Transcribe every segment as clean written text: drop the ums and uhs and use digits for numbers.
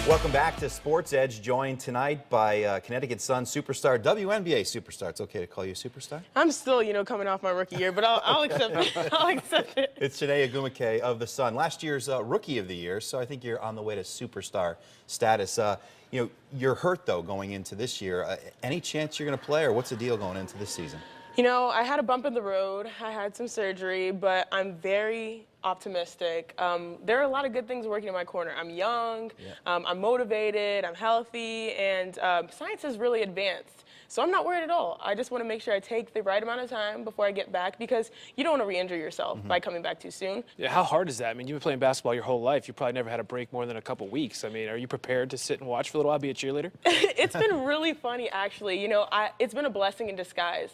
Welcome back to Sports Edge, joined tonight by Connecticut Sun superstar, WNBA superstar. It's okay to call you a superstar? I'm still, coming off my rookie year, but I'll accept it. I'll accept it. It's Chiney Ogwumike of the Sun, last year's Rookie of the Year, so I think you're on the way to superstar status. You're hurt, though, going into this year. Any chance you're going to play, or what's the deal going into this season? I had a bump in the road. I had some surgery, but I'm very optimistic. There are a lot of good things working in my corner. I'm young, I'm motivated, I'm healthy, and science has really advanced. So I'm not worried at all. I just want to make sure I take the right amount of time before I get back, because you don't want to re-injure yourself by coming back too soon. Yeah, how hard is that? I mean, you've been playing basketball your whole life. You probably never had a break more than a couple weeks. I mean, are you prepared to sit and watch for a little while, be a cheerleader? It's been really funny, actually. It's been a blessing in disguise.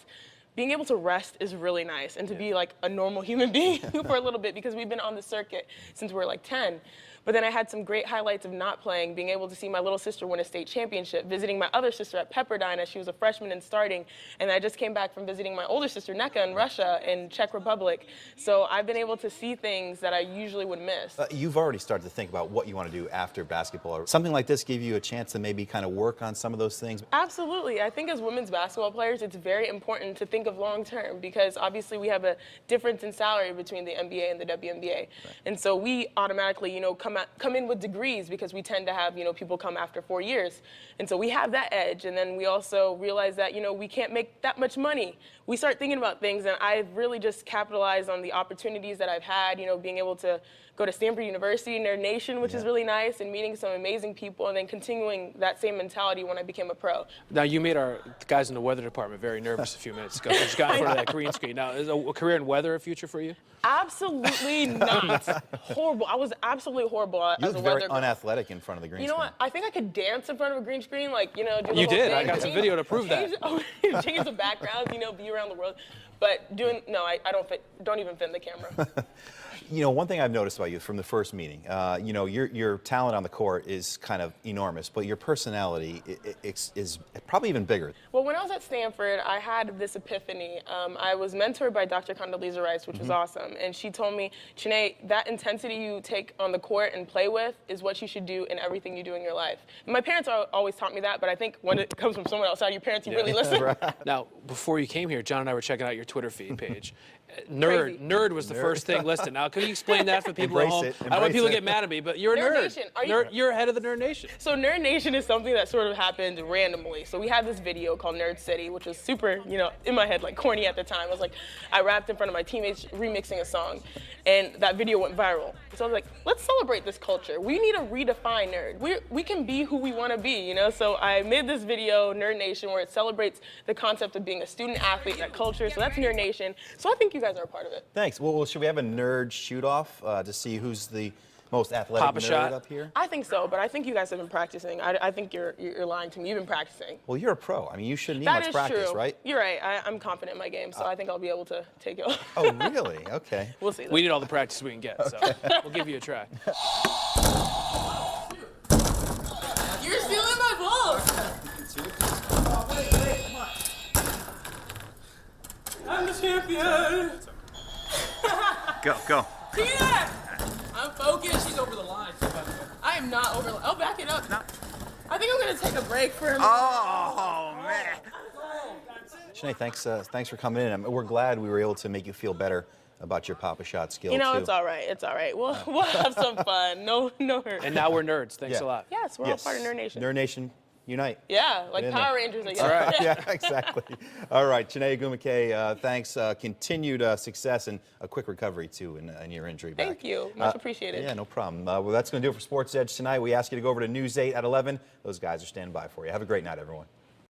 Being able to rest is really nice, and to be like a normal human being for a little bit, because we've been on the circuit since we were like 10. But then I had some great highlights of not playing, being able to see my little sister win a state championship, visiting my other sister at Pepperdine as she was a freshman and starting, and I just came back from visiting my older sister, Neka, in Russia and Czech Republic. So I've been able to see things that I usually would miss. You've already started to think about what you want to do after basketball. Or something like this give you a chance to maybe kind of work on some of those things? Absolutely. I think as women's basketball players, it's very important to think of long term, because obviously we have a difference in salary between the NBA and the WNBA. Right. And so we automatically, come in with degrees, because we tend to have, people come after 4 years. And so we have that edge. And then we also realize that, we can't make that much money. We start thinking about things, and I've really just capitalized on the opportunities that I've had, being able to go to Stanford University, Nerd Nation, which is really nice, and meeting some amazing people, and then continuing that same mentality when I became a pro. Now, you made our guys in the weather department very nervous a few minutes ago. You just got in front of that green screen. Now, is a career in weather a future for you? Absolutely not. Horrible. I was absolutely horrible as a weather girl. You look very unathletic in front of the green screen. You know what? I think I could dance in front of a green screen, do the You whole did. thing. I got some video to prove that. Change the backgrounds, be around the world. But I don't even fit in the camera. One thing I've noticed about you from the first meeting, your talent on the court is kind of enormous, but your personality is probably even bigger. Well, when I was at Stanford, I had this epiphany. I was mentored by Dr. Condoleezza Rice, which was awesome. And she told me, Chiney, that intensity you take on the court and play with is what you should do in everything you do in your life. And my parents always taught me that, but I think when it comes from someone outside your parents, you really listen. Right. Now, before you came here, John and I were checking out your Twitter feed page. Nerd was the first thing listed. Now, can you explain that for people at home? I don't want people to get mad at me, but you're a nerd. Nation. You're head of the Nerd Nation. So Nerd Nation is something that sort of happened randomly. So we had this video called Nerd City, which was super, in my head, like corny at the time. I rapped in front of my teammates remixing a song, and that video went viral. So I was like, let's celebrate this culture. We need to redefine nerd. We can be who we want to be, So I made this video, Nerd Nation, where it celebrates the concept of being a student athlete, that culture. So that's Nerd Nation. So I think you guys are a part of it. Thanks. Well, should we have a nerd shoot-off to see who's the most athletic Pop a nerd shot up here? I think so, but I think you guys have been practicing. I think you're lying to me. You've been practicing. Well, you're a pro. I mean, you shouldn't need much practice, true. right? You're right. I'm confident in my game, so I think I'll be able to take it. Oh, really? Okay. We'll see. We need all the practice we can get, so we'll give you a try. You're stealing my ball. Oh, wait, come on. I'm the champion. Go. See that? I'm focused. She's over the line. I am not over the line. Oh, back it up. No. I think I'm going to take a break for a minute. Oh, man. Chiney, thanks for coming in. We're glad we were able to make you feel better about your Papa Shot skill, too. It's all right. It's all right. We'll have some fun. No hurt. And now we're nerds. Thanks a lot. Yes, we're all part of Nerd Nation. Nerd Nation, unite. Yeah, like Power Rangers, I guess. All right. Yeah, exactly. All right, Chiney Ogwumike, thanks. Continued success and a quick recovery, too, in your injury back. Thank you. Much appreciated. Yeah, no problem. Well, that's going to do it for Sports Edge tonight. We ask you to go over to News 8 at 11. Those guys are standing by for you. Have a great night, everyone.